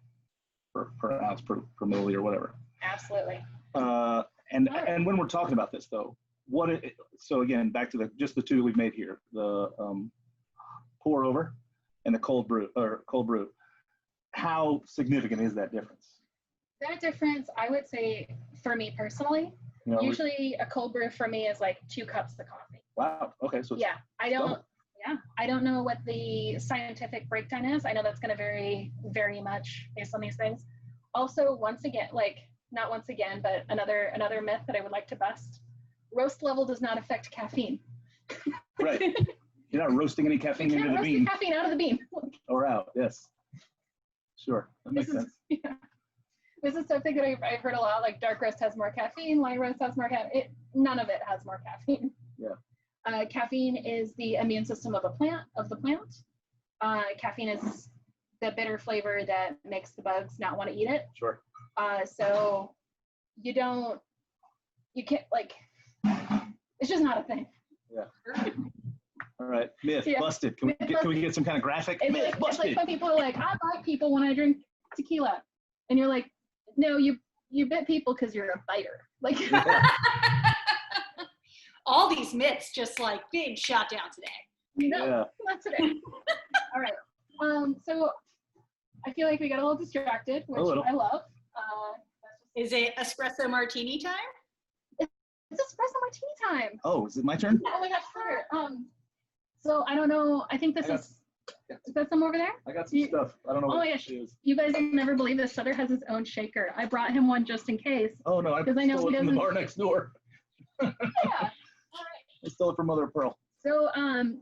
ounce per milliliter or whatever. Absolutely. And when we're talking about this though, so again, back to just the two we've made here, the pour over and the cold brew. How significant is that difference? That difference, I would say, for me personally, You know, usually a cold brew for me is like 2 cups of coffee. wow. Okay. So Yeah, I don't know what the scientific breakdown is. I know that's going to vary very much based on these things. Also, once again, not once again, but another myth that I would like to bust: roast level does not affect caffeine. right. You're not roasting any caffeine You into can't the roast bean the caffeine out of the bean. or out. Yes. Sure. That makes sense. Yeah. This is something that I've heard a lot, like dark roast has more caffeine, light roast has more caffeine. None of it has more caffeine. Yeah. Caffeine is the immune system of the plant. Caffeine is the bitter flavor that makes the bugs not want to eat it. Sure. So you can't, it's just not a thing. Yeah. All right. Myth busted. Can we get some kind of graphic? Myth busted. It's like when people are like, I bite people when I drink tequila. And you're like, no, you bit people because you're a biter. Like, all these myths just like big shot down today. no, not today. All right. So I feel like we got a little distracted, which I love. Is it espresso martini time? It's espresso martini time. Oh, is it my turn? Oh my gosh, sure. So I don't know. I think is that some over there? I got some stuff. I don't know what it is. You guys will never believe this. Sother has his own shaker. I brought him one just in case. Oh no, I stole it from the bar next door. Yeah. I stole it from Mother of Pearl. So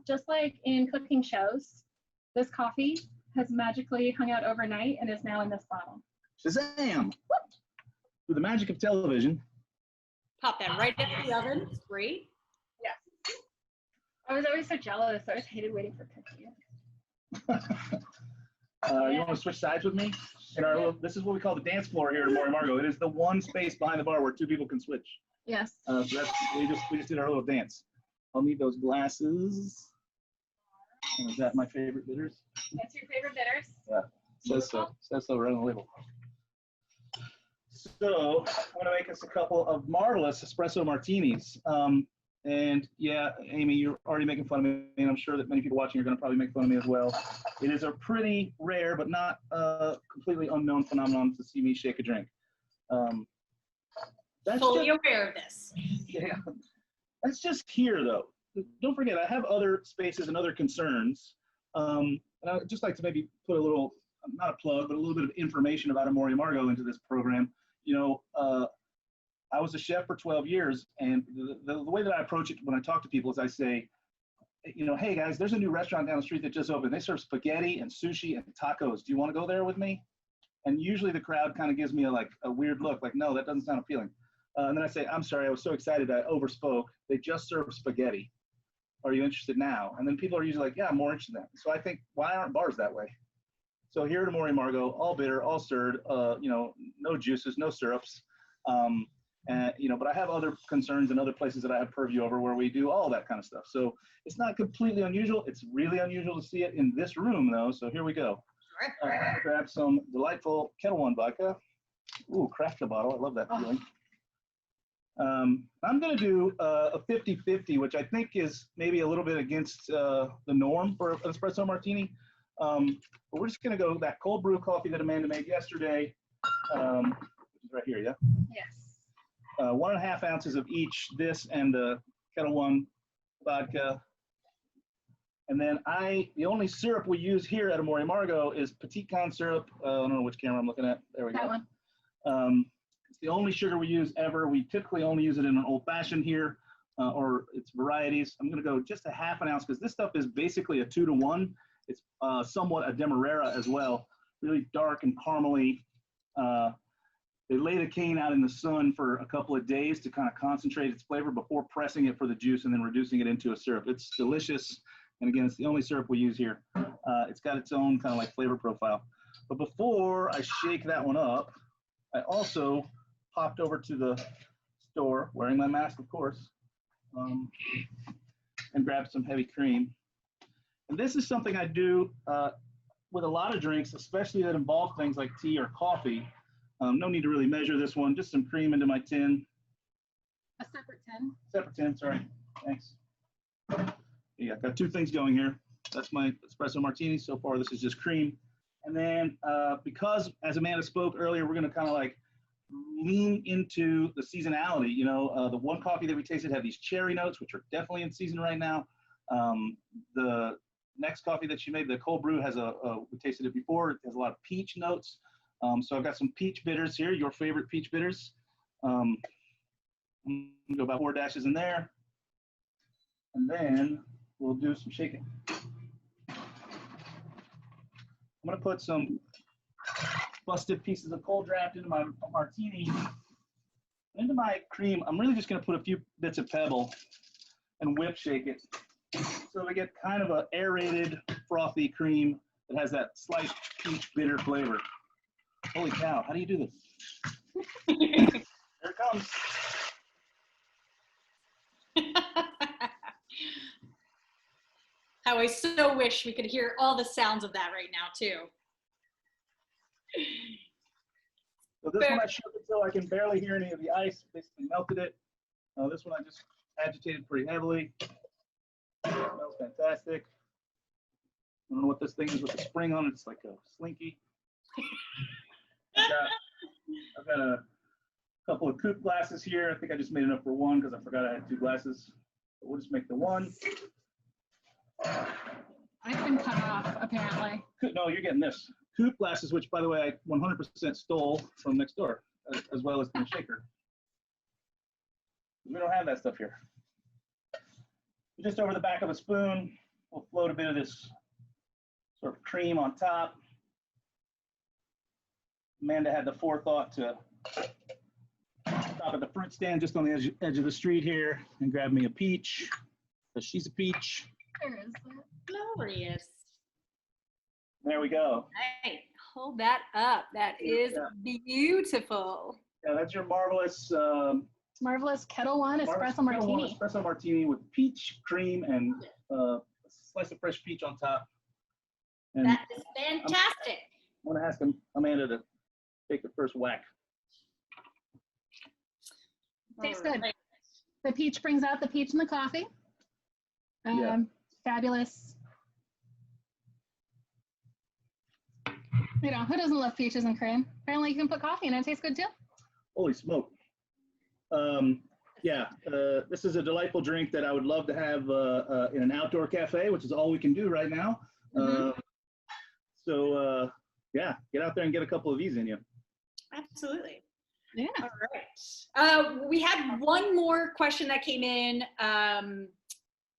just like in cooking shows, this coffee has magically hung out overnight and is now in this bottle. Shazam! Through the magic of television. Pop that right into the oven. It's great. Yeah. I was always so jealous. I always hated waiting for cooking. You want to switch sides with me? in our little, this is what we call the dance floor here at Mori Margo. It is the one space behind the bar where two people can switch. Yes. So that's, we just did our little dance. I'll need those glasses. And is that my favorite bitters? That's your favorite bitters? Yeah, says so. Says so right on the label. So I'm gonna make us a couple of Marvelous Espresso Martinis. And yeah, Amy, you're already making fun of me, and I'm sure that many people watching are gonna probably make fun of me as well. It is a pretty rare, but not completely unknown phenomenon to see me shake a drink. That's Fully just, aware of this. yeah, that's just here though. Don't forget, I have other spaces and other concerns. And I'd just like to maybe put a little, not a plug, but a little bit of information about Mori Margo into this program. You know, I was a chef for 12 years, and the way that I approach it when I talk to people is I say, you know, hey guys, there's a new restaurant down the street that just opened. They serve spaghetti and sushi and tacos. Do you want to go there with me? And usually the crowd kind of gives me a weird look, like, no, that doesn't sound appealing. And then I say, I'm sorry, I was so excited I overspoke. They just serve spaghetti. Are you interested now? And then people are usually like, yeah, I'm more interested in that. So I think, why aren't bars that way? So here at Mori Margo, all bitter, all stirred, you know, no juices, no syrups. And, you know, but I have other concerns and other places that I have purview over where we do all that kind of stuff. So it's not completely unusual. It's really unusual to see it in this room, though. So here we go. Grab some delightful Ketel One vodka. Ooh, craft the bottle. I love that feeling. I'm going to do a 50-50, which I think is maybe a little bit against the norm for an espresso martini. But we're just going to go that cold brew coffee that Amanda made yesterday, which is right here, yeah? Yes. 1.5 ounces of each, this and the Ketel One vodka. And then the only syrup we use here at Mori Margo is Petit Con syrup. I don't know which camera I'm looking at. There we go. That one. It's the only sugar we use ever. We typically only use it in an old fashioned here, or it's varieties. I'm gonna go just 1/2 ounce because this stuff is basically a 2-to-1. It's somewhat a Demerara as well, really dark and caramely. They lay the cane out in the sun for a couple of days to kind of concentrate its flavor before pressing it for the juice and then reducing it into a syrup. It's delicious. And again, it's the only syrup we use here. It's got its own kind of like flavor profile. But before I shake that one up, I also popped over to the store, wearing my mask, of course, and grabbed some heavy cream. And this is something I do with a lot of drinks, especially that involve things like tea or coffee. No need to really measure this one, just some cream into my tin. A separate tin. Separate tin, sorry. Thanks. Yeah, I've got 2 things going here. That's my espresso martini. So far, this is just cream. And then because, as Amanda spoke earlier, we're going to kind of like lean into the seasonality. You know, the one coffee that we tasted had these cherry notes, which are definitely in season right now. The next coffee that she made, the cold brew, has we tasted it before. It has a lot of peach notes. So I've got some peach bitters here, your favorite peach bitters. I'm going to go about 4 dashes in there. And then we'll do some shaking. I'm going to put some busted pieces of cold draft into my martini. Into my cream, I'm really just going to put a few bits of pebble and whip shake it. So we get kind of an aerated, frothy cream that has that slight peach bitter flavor. Holy cow, how do you do this? Here it comes. How I so wish we could hear all the sounds of that right now, too. So this one I shook it so I can barely hear any of the ice, basically melted it. This one I just agitated pretty heavily. Smells fantastic. I don't know what this thing is with the spring on it. It's like a slinky. I've got a couple of coupe glasses here. I think I just made enough for one because I forgot I had 2 glasses. But we'll just make the one. I've been cut off, apparently. No, you're getting this. Coupe glasses, which, by the way, I 100% stole from next door, as well as the shaker. We don't have that stuff here. Just over the back of a spoon, we'll float a bit of this sort of cream on top. Amanda had the forethought to stop at the fruit stand just on the edge of the street here and grab me a peach, because she's a peach. Where is it? Glorious. There we go. Right. pull that up. That is beautiful. Yeah, that's your marvelous Marvelous Ketel One Espresso Ketel One Martini. Espresso Martini with peach cream and a slice of fresh peach on top. And That is fantastic. I'm gonna ask Amanda to take the first whack. Tastes good. The peach brings out the peach in the coffee. Fabulous. You know, who doesn't love peaches and cream? Apparently you can put coffee in it. It tastes good too. Holy smoke. This is a delightful drink that I would love to have in an outdoor cafe, which is all we can do right now. Yeah, get out there and get a couple of these in you. Absolutely. Yeah. All right. We had one more question that came in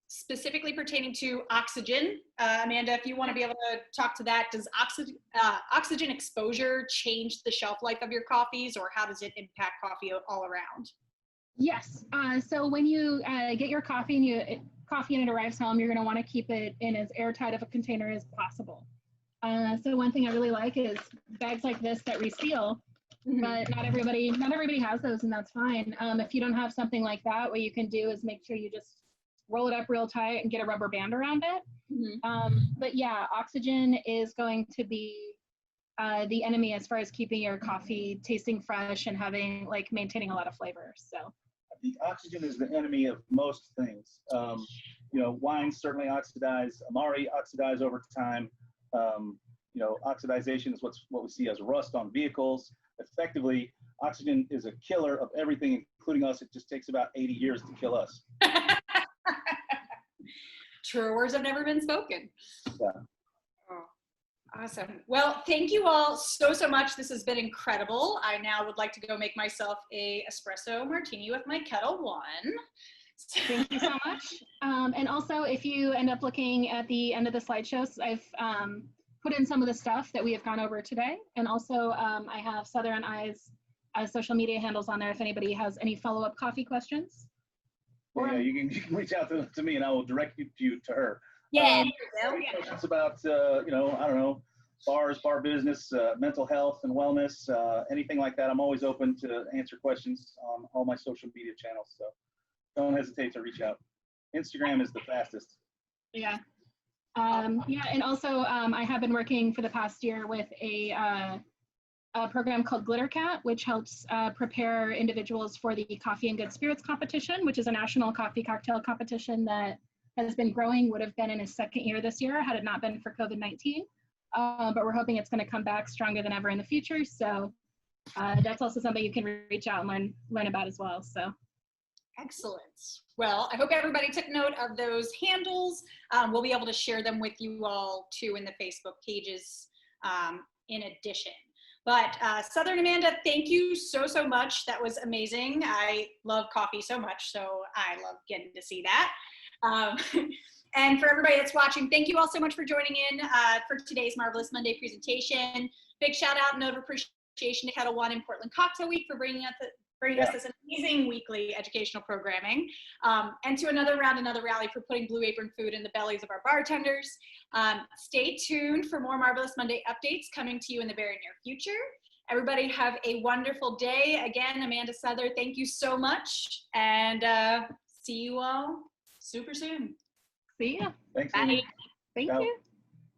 specifically pertaining to oxygen. Amanda, if you want to be able to talk to that, does oxygen exposure change the shelf life of your coffees, or how does it impact coffee all around? Yes. So when you get your coffee and it arrives home, you're going to want to keep it in as airtight of a container as possible. So one thing I really like is bags like this that reseal, but not everybody has those, and that's fine. If you don't have something like that, what you can do is make sure you just roll it up real tight and get a rubber band around it. But yeah, oxygen is going to be the enemy as far as keeping your coffee tasting fresh and maintaining a lot of flavor. So I think oxygen is the enemy of most things. Wines certainly oxidize. Amari oxidize over time. Oxidization is what we see as rust on vehicles. Effectively, oxygen is a killer of everything, including us. It just takes about 80 years to kill us. Truer words have never been spoken. Yeah. Oh, awesome. Well, thank you all so much. This has been incredible. I now would like to go make myself a espresso martini with my Ketel One. Thank you so much. And also, if you end up looking at the end of the slideshows, I've put in some of the stuff that we have gone over today. And also, I have Sother and I's social media handles on there if anybody has any follow-up coffee questions. Yeah, you can reach out to me and I will direct you to her. Yeah. Questions about, I don't know, bars, bar business, mental health and wellness, anything like that. I'm always open to answer questions on all my social media channels. So don't hesitate to reach out. Instagram is the fastest. Yeah. And also I have been working for the past year with a program called Glitter Cat, which helps prepare individuals for the Coffee and Good Spirits competition, which is a national coffee cocktail competition that has been growing, would have been in its second year this year had it not been for COVID-19. But we're hoping it's going to come back stronger than ever in the future. So that's also something you can reach out and learn about as well. So. Excellent. Well, I hope everybody took note of those handles. We'll be able to share them with you all too in the Facebook pages in addition. But Sother and Amanda, thank you so much. That was amazing. I love coffee so much, so I love getting to see that. And for everybody that's watching, thank you all so much for joining in for today's Marvelous Monday presentation. Big shout out and note of appreciation to Ketel One and Portland Cocktail Week for bringing us this amazing weekly educational programming, and to Another Round, Another Rally for putting Blue Apron food in the bellies of our bartenders. Stay tuned for more Marvelous Monday updates coming to you in the very near future. Everybody have a wonderful day. Again, Amanda, Sother, thank you so much, and see you all super soon. See ya. Thanks. Bye. Thank Ciao. you.